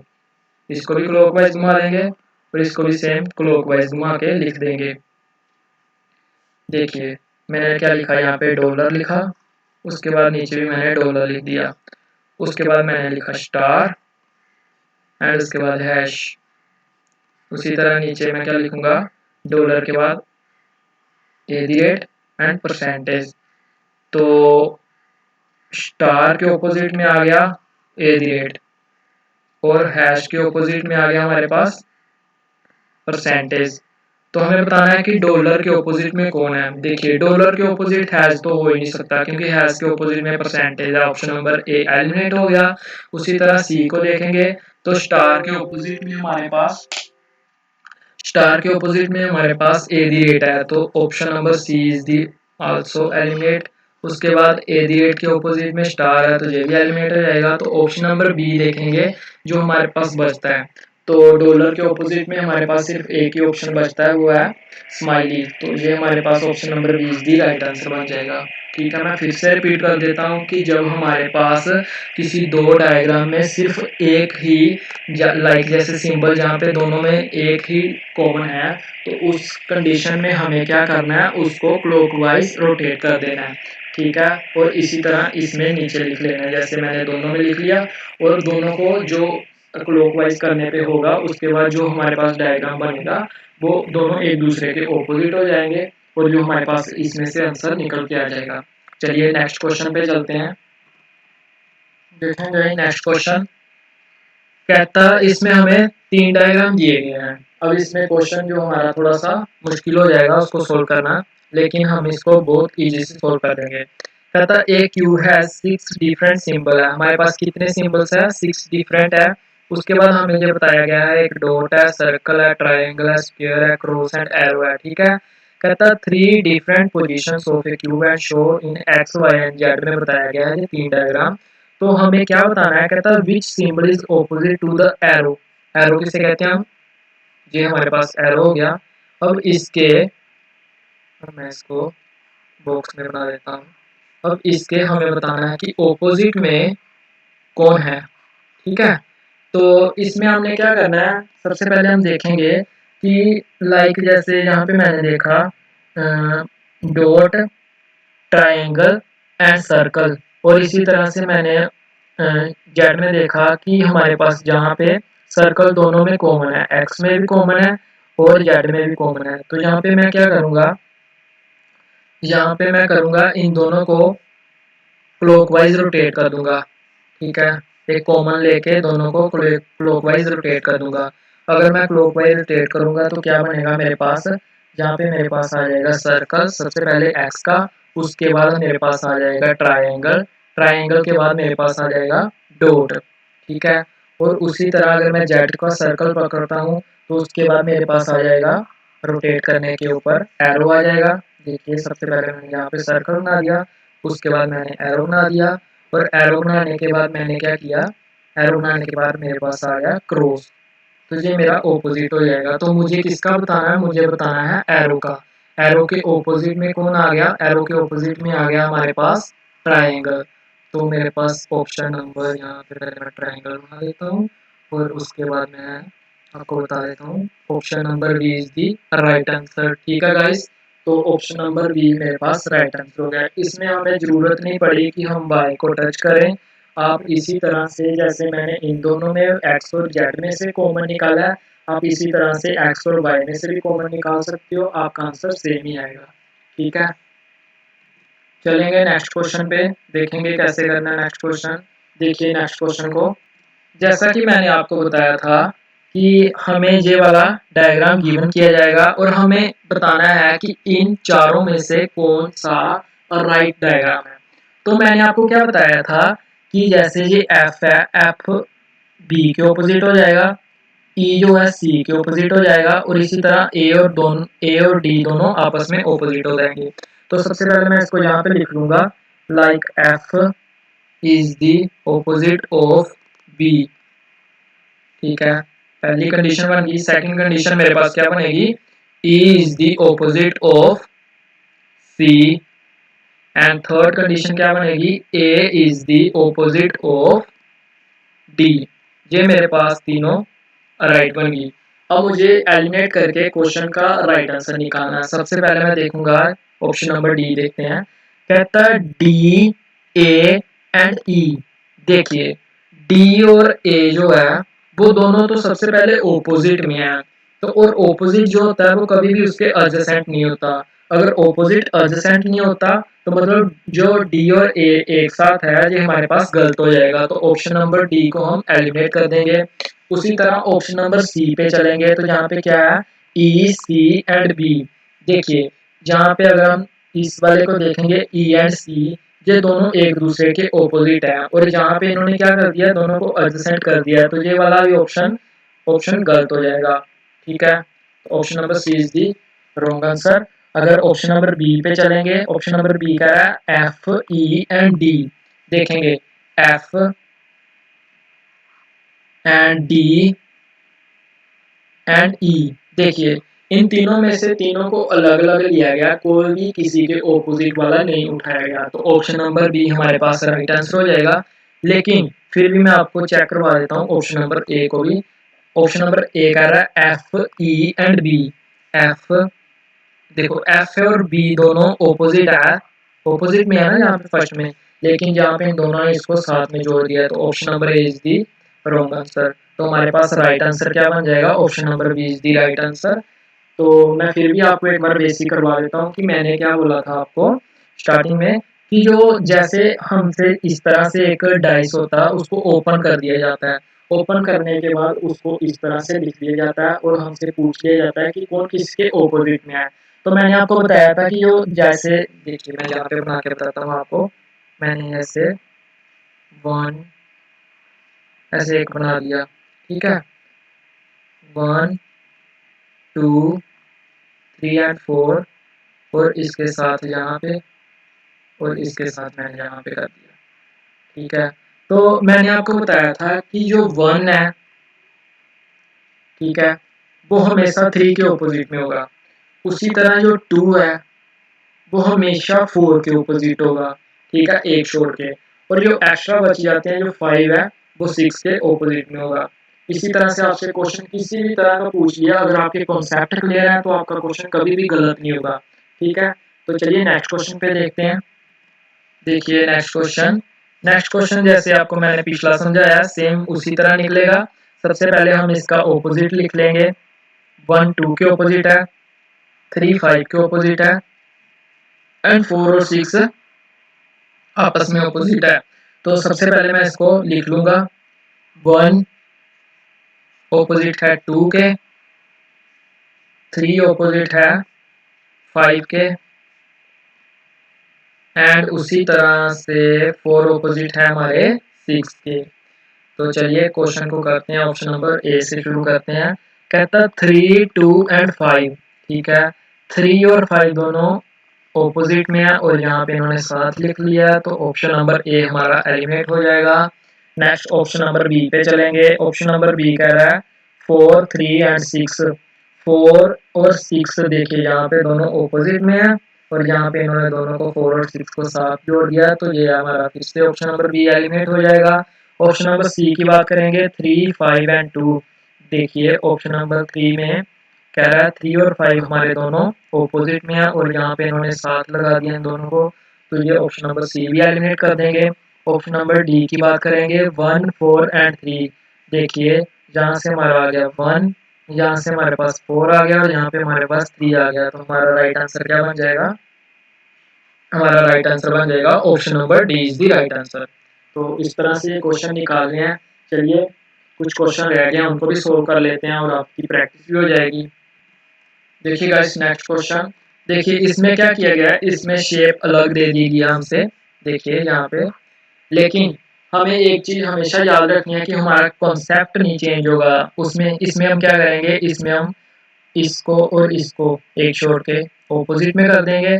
इसको भी क्लॉकवाइज घुमा देंगे और इसको भी सेम क्लॉकवाइज घुमा के लिख देंगे। देखिए मैंने क्या लिखा, यहाँ पे डॉलर लिखा, उसके बाद नीचे भी मैंने डॉलर लिख दिया, उसके बाद मैंने लिखा स्टार एंड उसके बाद हैश। उसी तरह नीचे मैं क्या लिखूंगा, डॉलर के बाद एट एंड परसेंटेज। तो स्टार के ऑपोजिट में आ गया एट और हैश के ऑपोजिट में आ गया हमारे पास परसेंटेज। तो हमें बताना है कि डॉलर के ऑपोजिट में कौन है। देखिए डॉलर के ऑपोजिट हैश तो हो ही नहीं सकता क्योंकि हैश के ऑपोजिट में परसेंटेज है। ऑप्शन नंबर ए एलिमिनेट हो गया। उसी तरह सी को देखेंगे तो स्टार के ऑपोजिट में हमारे पास ए दी रेट है, तो option number C is the also eliminate. उसके बाद ए दी रेट के ऑपोजिट में स्टार है तो ये भी एलिमिनेट हो जाएगा। तो ऑप्शन नंबर बी देखेंगे जो हमारे पास बचता है। तो डॉलर के ऑपोजिट में हमारे पास सिर्फ एक ही ऑप्शन बचता है, वो है स्माइली। तो ये हमारे पास option number B is the right answer बन जाएगा। ठीक है, मैं फिर से रिपीट कर देता हूँ कि जब हमारे पास किसी दो डायग्राम में सिर्फ एक ही लाइक जैसे सिंबल जहाँ पे दोनों में एक ही कॉमन है, तो उस कंडीशन में हमें क्या करना है, उसको क्लॉकवाइज रोटेट कर देना है। ठीक है, और इसी तरह इसमें नीचे लिख लेना है, जैसे मैंने दोनों में लिख लिया। और दोनों को जो क्लॉकवाइज करने पे होगा उसके बाद जो हमारे पास डायग्राम बनेगा वो दोनों एक दूसरे के ऑपोजिट हो जाएंगे और जो हमारे पास इसमें से आंसर निकल के आ जाएगा। चलिए नेक्स्ट क्वेश्चन पे चलते हैं। देखेंगे नेक्स्ट क्वेश्चन, कहता इसमें हमें तीन डायग्राम दिए गए हैं। अब इसमें क्वेश्चन जो हमारा थोड़ा सा मुश्किल हो जाएगा उसको सोल्व करना, लेकिन हम इसको बहुत इजी से सोल्व कर देंगे। कहता ए क्यू है 6 डिफरेंट सिंबल है। हमारे पास कितने सिंबल्स है, 6 डिफरेंट है। उसके बाद हमें ये बताया गया है एक डॉट है, सर्कल है, ट्रायंगल है, स्क्वायर है, क्रॉस एंड एरो है। ठीक है, कहता 3 different positions of a cube and show in X Y and Z में बताया गया है ये तीन डायग्राम। तो हमें क्या बताना है, कहता है which symbol is opposite to the arrow. Arrow किसे कहते हैं हम, ये हमारे पास एरो हो गया। अब इसके, मैं इसको बॉक्स में बना देता हूँ। अब इसके हमें बताना है कि ऑपोजिट में कौन है। ठीक है, तो इसमें हमने क्या करना है, सबसे पहले हम देखेंगे कि लाइक जैसे यहाँ पे मैंने देखा डॉट, ट्रायंगल एंड सर्कल, और इसी तरह से मैंने जेड में देखा कि हमारे पास जहाँ पे सर्कल दोनों में कॉमन है, एक्स में भी कॉमन है और जेड में भी कॉमन है। तो यहाँ पे मैं क्या करूँगा, यहाँ पे मैं करूँगा इन दोनों को क्लॉकवाइज रोटेट कर दूंगा। ठीक है, एक कॉमन लेके दोनों को क्लॉकवाइज रोटेट कर दूंगा। अगर मैं क्लॉकवाइज रोटेट करूंगा तो क्या बनेगा मेरे पास, यहाँ पे मेरे पास आ जाएगा सर्कल सबसे पहले एक्स का, उसके बाद मेरे पास आ जाएगा ट्रायंगल, ट्रायंगल के बाद मेरे पास आ जाएगा डॉट, ठीक है। और उसी तरह अगर मैं जेड का सर्कल पकड़ता हूँ तो उसके बाद मेरे पास आ जाएगा रोटेट करने के ऊपर एरो आ जाएगा। देखिए सबसे पहले मैंने यहाँ पे सर्कल बना दिया, उसके बाद मैंने एरो बना दिया, और एरो बनाने के बाद मैंने क्या किया, एरो बनाने के बाद मेरे पास आ गया क्रॉस, तो ये मेरा ऑपोजिट हो जाएगा। तो मुझे किसका बताना है, मुझे बताना है एरो का। एरो के ऑपोजिट में कौन आ गया, एरो के ऑपोजिट में आ गया हमारे पास ट्रायंगल। तो मेरे पास ऑप्शन नंबर, यहाँ पे पहले मैं ट्रायंगल बना देता हूँ और उसके बाद मैं आपको बता देता हूँ option number B is the right answer, ठीक है गाइस। तो ऑप्शन नंबर बी मेरे पास राइट आंसर हो गया। इसमें हमें जरूरत नहीं पड़ी कि हम वाई को टच करें। आप इसी तरह से, जैसे मैंने इन दोनों में एक्स और जेड में से कॉमन निकाला है, आप इसी तरह से एक्स और वाई में से भी कॉमन निकाल सकते हो, आपका आंसर सेम ही आएगा, ठीक है। चलेंगे नेक्स्ट क्वेश्चन पे, देखेंगे कैसे करना है नेक्स्ट क्वेश्चन। देखिए नेक्स्ट क्वेश्चन को, जैसा कि मैंने आपको बताया था कि हमें ये वाला डायग्राम गिवन किया जाएगा और हमें बताना है कि इन चारों में से कौन सा राइट डायग्राम है। तो मैंने आपको क्या बताया था कि जैसे ये एफ है, एफ बी के ऑपोजिट हो जाएगा, ई जो है सी के ऑपोजिट हो जाएगा, और इसी तरह ए और डी दोनों आपस में ऑपोजिट हो जाएंगे। तो सबसे पहले मैं इसको यहाँ पे लिख लूंगा, like F is the opposite of B, ठीक है। पहली कंडीशन बन गई। सेकंड कंडीशन मेरे पास क्या बनेगी, E is the opposite of C, and third condition क्या बनेगी, A is the opposite of D. ये मेरे पास तीनों राइट बन गई। अब मुझे एलिमिनेट करके क्वेश्चन का राइट आंसर निकालना है। सबसे पहले मैं देखूंगा ऑप्शन नंबर डी, देखते हैं। कहता है डी, ए एंड ई। देखिए डी और ए जो है वो दोनों तो सबसे पहले ऑपोजिट में है, तो और ऑपोजिट जो होता है वो कभी भी उसके एडजेसेंट नहीं होता। अगर ऑपोजिट एडजेसेंट नहीं होता तो मतलब जो डी और ए एक साथ है ये हमारे पास गलत हो जाएगा। तो ऑप्शन नंबर डी को हम एलिमिनेट कर देंगे। उसी तरह ऑप्शन नंबर सी पे चलेंगे, तो यहाँ पे क्या है, ई सी एंड बी। देखिए यहाँ पे अगर हम इस वाले को देखेंगे, ई एंड सी ये दोनों एक दूसरे के ऑपोजिट है, और यहाँ पे इन्होंने क्या कर दिया, दोनों को एडजेसेंट कर दिया है, तो ये वाला भी ऑप्शन ऑप्शन गलत हो जाएगा, ठीक है। तो option number C is the wrong answer. अगर ऑप्शन नंबर बी पे चलेंगे, ऑप्शन नंबर बी का है एफ ई एंड डी। देखेंगे F and D and E. देखिए इन तीनों में से तीनों को अलग अलग लिया गया, कोई भी किसी के ऑपोजिट वाला नहीं उठाया गया, तो ऑप्शन नंबर बी हमारे पास राइट आंसर हो जाएगा। लेकिन फिर भी मैं आपको चेक करवा देता हूँ ऑप्शन नंबर ए को भी। ऑप्शन नंबर ए कह रहा है F E and B. F, देखो एफ और बी दोनों ऑपोजिट है, ऑपोजिट में है ना यहाँ पे फर्स्ट में, लेकिन जहाँ पे इन दोनों ने इसको साथ में जोड़ दिया है, तो option number A is the wrong answer. तो हमारे पास राइट आंसर क्या बन जाएगा, option number B is the right answer. तो मैं फिर भी आपको एक बार बेसिक करवा देता हूँ कि मैंने क्या बोला था आपको स्टार्टिंग में, कि जो जैसे हमसे इस तरह से एक डाइस होता है उसको ओपन कर दिया जाता है, ओपन करने के बाद उसको इस तरह से लिख दिया जाता है और हमसे पूछ लिया जाता है कि कौन किसके ऑपोजिट में है। तो मैंने आपको बताया था कि जो जैसे, देखिए मैं यहाँ पे बना के बताता हूँ आपको। मैंने ऐसे वन, ऐसे एक बना दिया, ठीक है, 1 2 3 एंड 4, और इसके साथ यहाँ पे, और इसके साथ मैंने यहाँ पे कर दिया, ठीक है। तो मैंने आपको बताया था कि जो 1 है, ठीक है, वो हमेशा 3 के ऑपोजिट में होगा। उसी तरह जो 2 है वो हमेशा 4 के ऑपोजिट होगा, ठीक है, एक छोड़ के। और जो एक्स्ट्रा बच जाते हैं, जो 5 है वो 6 के ऑपोजिट में होगा। इसी तरह से आपसे क्वेश्चन किसी भी तरह का पूछ लिया, अगर आपके कॉन्सेप्ट क्लियर है तो आपका क्वेश्चन कभी भी गलत नहीं होगा, ठीक है। तो चलिए नेक्स्ट क्वेश्चन पे देखते हैं। देखिए नेक्स्ट क्वेश्चन जैसे आपको मैंने पिछला समझाया सेम उसी तरह निकलेगा। सबसे पहले हम इसका ऑपोजिट लिख लेंगे। 1 2 के ऑपोजिट है, 3 5 के ऑपोजिट है, एंड 4 और 6 आपस में ऑपोजिट है। तो सबसे पहले मैं इसको लिख लूंगा। 1 ऑपोजिट है 2 के, 3 ऑपोजिट है 5 के, एंड उसी तरह से 4 ऑपोजिट है हमारे 6 के। तो चलिए क्वेश्चन को करते हैं, ऑप्शन नंबर ए से शुरू करते हैं। कहता 3, 2 एंड 5, ठीक है। 3 और 5 दोनों ऑपोजिट में है और यहाँ पे इन्होंने साथ लिख लिया, तो ऑप्शन नंबर ए हमारा एलिमिनेट हो जाएगा। नेक्स्ट ऑप्शन नंबर बी पे चलेंगे। ऑप्शन नंबर बी कह रहा है 4, 3 एंड 6। 4 और 6 देखिए यहाँ पे दोनों ऑपोजिट में है और यहाँ पे इन्होंने दोनों को 4 और 6 को साथ जोड़ दिया, तो ये हमारा फिर से ऑप्शन नंबर बी एलिमिनेट हो जाएगा। ऑप्शन नंबर सी की बात करेंगे 3, 5 एंड 2। देखिए ऑप्शन नंबर 3 में कह रहा है 3 और 5 हमारे दोनों ऑपोजिट में है और यहाँ पे इन्होंने साथ लगा दिया इन दोनों को, तो ये ऑप्शन नंबर सी भी एलिमिनेट कर देंगे। ऑप्शन नंबर डी की बात करेंगे 1, 4 एंड 3। देखिए यहाँ से हमारा आ गया 1, यहाँ से हमारे पास 4 आ गया और यहाँ पे हमारे पास 3 आ गया, तो हमारा राइट आंसर क्या बन जाएगा? हमारा राइट आंसर बन जाएगा option number D is the right answer. तो इस तरह से ये क्वेश्चन निकालने हैं। चलिए कुछ क्वेश्चन रह गए हैं उनको भी सोल्व कर लेते हैं और आपकी प्रैक्टिस भी हो जाएगी। देखिए गाइस नेक्स्ट क्वेश्चन, देखिए इसमें क्या किया गया है, इसमें शेप अलग दे दी गई है हमसे, देखिए यहाँ पे। लेकिन हमें एक चीज हमेशा याद रखनी है कि हमारा कॉन्सेप्ट नहीं चेंज होगा। उसमें इसमें हम क्या करेंगे, इसमें हम इसको और इसको एक छोड़ के ऑपोजिट में कर देंगे,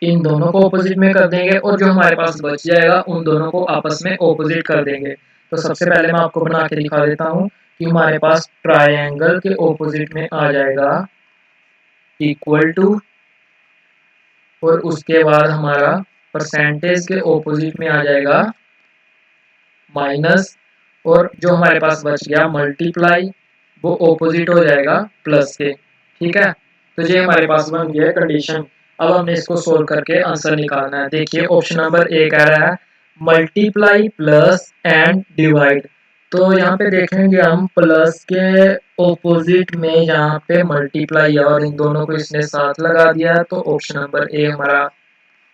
इन दोनों को ऑपोजिट में कर देंगे और जो हमारे पास बच जाएगा उन दोनों को आपस में ऑपोजिट कर देंगे। तो सबसे पहले मैं आपको बना के दिखा देता हूँ कि हमारे पास ट्रायंगल के ऑपोजिट में आ जाएगा इक्वल टू, और उसके बाद हमारा परसेंटेज के ऑपोजिट में आ जाएगा माइनस, और जो हमारे पास बच गया मल्टीप्लाई, वो ऑपोजिट हो जाएगा प्लस के, ठीक है। तो ये हमारे पास बन गया कंडीशन। अब हमने इसको सोल्व करके आंसर निकालना है। देखिए ऑप्शन नंबर ए कह रहा है मल्टीप्लाई प्लस एंड डिवाइड। तो यहाँ पे देखेंगे हम प्लस के ऑपोजिट में यहाँ पे मल्टीप्लाई और इन दोनों को इसने साथ लगा दिया, तो ऑप्शन नंबर ए हमारा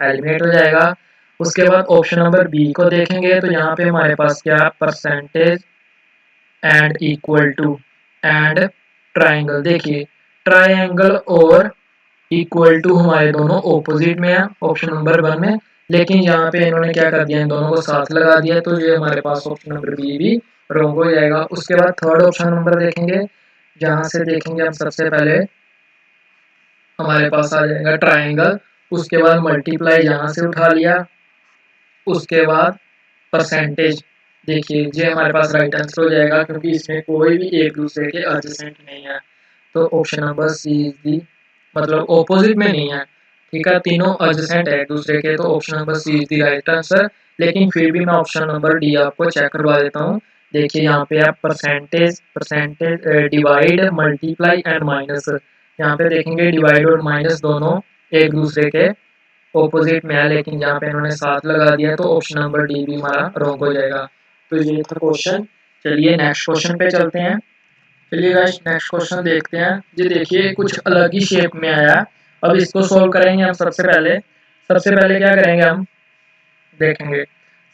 एलिमिनेट हो जाएगा। उसके बाद ऑप्शन नंबर बी को देखेंगे तो यहाँ पे हमारे पास क्या percentage and equal to and triangle. देखिए ट्राइंगल और इक्वल टू हमारे दोनों ऑपोजिट में है ऑप्शन नंबर 1 में, लेकिन यहाँ पे इन्होंने क्या कर दिया, इन दोनों को साथ लगा दिया, तो ये हमारे पास ऑप्शन नंबर बी भी रॉन्ग हो जाएगा। उसके बाद थर्ड ऑप्शन नंबर देखेंगे, जहाँ से देखेंगे हम सबसे पहले हमारे पास आ जाएगा ट्राइंगल, उसके बाद मल्टीप्लाई यहाँ से उठा लिया, उसके बाद परसेंटेज। देखिए ये हमारे पास राइट आंसर हो जाएगा क्योंकि इसमें कोई भी एक दूसरे के एडजेसेंट नहीं है, तो option number C is the, मतलब ऑपोजिट में नहीं है, ठीक है, तीनों एडजेसेंट है एक दूसरे के, तो option number C is the right answer. लेकिन फिर भी मैं ऑप्शन नंबर डी आपको चेक करवा देता हूँ। देखिए यहाँ पे आप percentage percentage divide multiply and minus, यहाँ पे देखेंगे डिवाइड और माइनस दोनों एक दूसरे के ऑपोजिट में है, लेकिन यहाँ पे इन्होंने साथ लगा दिया, तो ऑप्शन नंबर डी भी हमारा रॉन्ग हो जाएगा। तो ये था क्वेश्चन। चलिए नेक्स्ट क्वेश्चन पे चलते हैं। चलिए गाइस नेक्स्ट क्वेश्चन देखते हैं। ये देखिए कुछ अलग ही शेप में आया। अब इसको सोल्व करेंगे हम। सबसे पहले क्या करेंगे हम देखेंगे।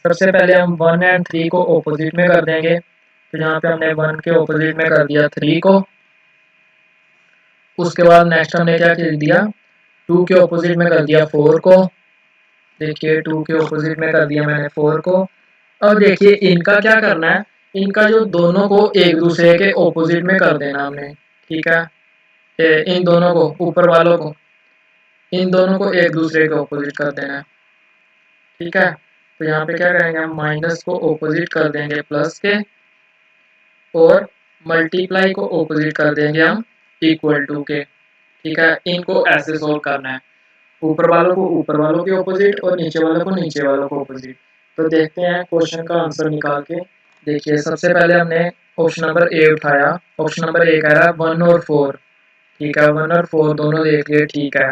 सबसे पहले हम 1 एंड 3 को ऑपोजिट में कर देंगे, तो यहाँ पे हमने 1 के ऑपोजिट में कर दिया 3 को। उसके बाद नेक्स्ट हमने क्या कर दिया, 2 के ऑपोजिट में कर दिया 4 को। देखिए 2 के ऑपोजिट में कर दिया मैंने 4 को। अब देखिए इनका क्या करना है, इनका जो दोनों को एक दूसरे के ऑपोजिट में कर देना हमने, ठीक है। इन दोनों को, ऊपर वालों को, इन दोनों को एक दूसरे के ऑपोजिट कर देना है, ठीक है। तो यहाँ पे क्या करेंगे हम, माइनस को ऑपोजिट कर देंगे प्लस के और मल्टीप्लाई को ऑपोजिट कर देंगे हम इक्वल टू के, ठीक है। इनको ऐसे सोल्व करना है, ऊपर वालों को ऊपर वालों के ऑपोजिट और नीचे वालों को नीचे वालों को ऑपोजिट। तो देखते हैं क्वेश्चन का आंसर निकाल के। देखिए सबसे पहले हमने ऑप्शन नंबर ए उठाया। ऑप्शन नंबर ए कह रहा है 1 और 4, ठीक है। 1 और 4 दोनों देख लिए, ठीक है।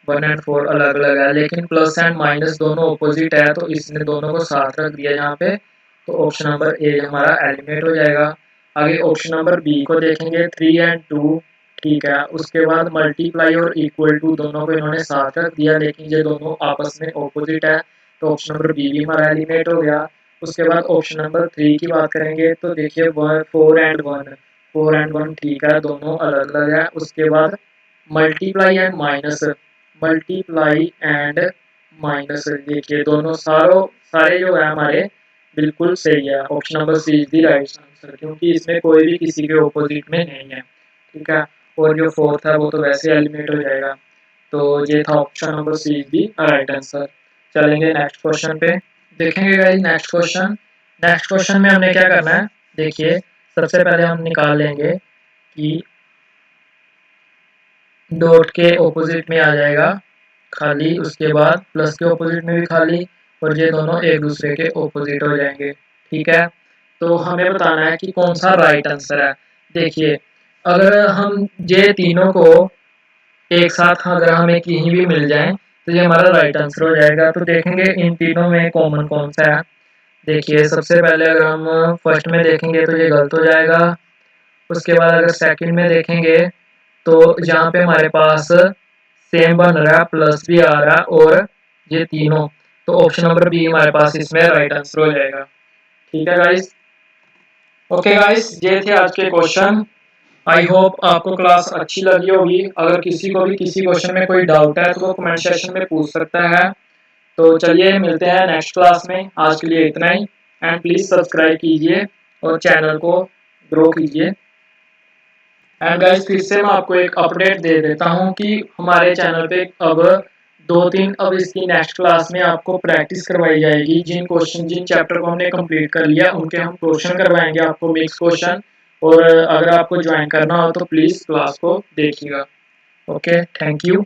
1 एंड 4 अलग अलग है, लेकिन प्लस एंड माइनस दोनों ऑपोजिट है, तो इसने दोनों को साथ रख दिया यहाँ पे, तो ऑप्शन नंबर ए हमारा एलिमिनेट हो जाएगा। आगे ऑप्शन नंबर बी को देखेंगे 3 एंड 2, ठीक है। उसके बाद मल्टीप्लाई और इक्वल टू दोनों को इन्होंने साथ रख दिया, लेकिन ये दोनों आपस में ऑपोजिट है, तो ऑप्शन नंबर बी भी हमारा एलिमिनेट हो गया। उसके बाद ऑप्शन नंबर 3 की बात करेंगे तो देखिए 4 एंड 1, 4 एंड 1 ठीक है, दोनों अलग अलग है। उसके बाद multiply and minus, multiply and minus. देखिए दोनों सारे जो है हमारे बिल्कुल सही है। Option number C is the right answer, क्योंकि इसमें कोई भी किसी के ऑपोजिट में नहीं है। ठीक है, और जो फोर्थ है वो तो वैसे एलिमिनेट हो जाएगा। तो ये था option number C is the right answer. चलेंगे नेक्स्ट क्वेश्चन पे, देखेंगे guys next question. Next question में हमने क्या करना है, देखिए सबसे पहले हम निकाल लेंगे कि डॉट के ऑपोजिट में आ जाएगा खाली, उसके बाद प्लस के ऑपोजिट में भी खाली, और ये दोनों एक दूसरे के ऑपोजिट हो जाएंगे। ठीक है, तो हमें बताना है कि कौन सा राइट आंसर है। देखिए अगर हम ये तीनों को एक साथ अगर हमें कहीं भी मिल जाए तो ये हमारा राइट आंसर हो जाएगा। तो देखेंगे इन तीनों में कॉमन कौन सा है। देखिए सबसे पहले अगर हम फर्स्ट में देखेंगे तो ये गलत हो जाएगा। उसके बाद अगर सेकंड में देखेंगे तो जहाँ पे हमारे पास सेम बन रहा है, प्लस भी आ रहा है, और ये तीनों, तो ऑप्शन नंबर बी हमारे पास इसमें राइट आंसर हो जाएगा। ठीक है गाइस, ओके गाइस, ये थे आज के क्वेश्चन। आई होप आपको क्लास अच्छी लगी होगी। अगर किसी को भी किसी क्वेश्चन में कोई डाउट है तो वो कमेंट सेक्शन में पूछ सकता है। तो चलिए मिलते हैं नेक्स्ट क्लास में, आज के लिए इतना ही। एंड प्लीज सब्सक्राइब कीजिए और चैनल को ग्रो कीजिए। एंड गाइस फिर से मैं आपको एक अपडेट दे देता हूँ कि हमारे चैनल पे अब 2-3 अब इसकी नेक्स्ट क्लास में आपको प्रैक्टिस करवाई जाएगी। जिन चैप्टर को हमने कंप्लीट कर लिया उनके हम क्वेश्चन करवाएंगे आपको, मिक्स क्वेश्चन। और अगर आपको ज्वाइन करना हो तो प्लीज़ क्लास को देखिएगा। Okay, thank you.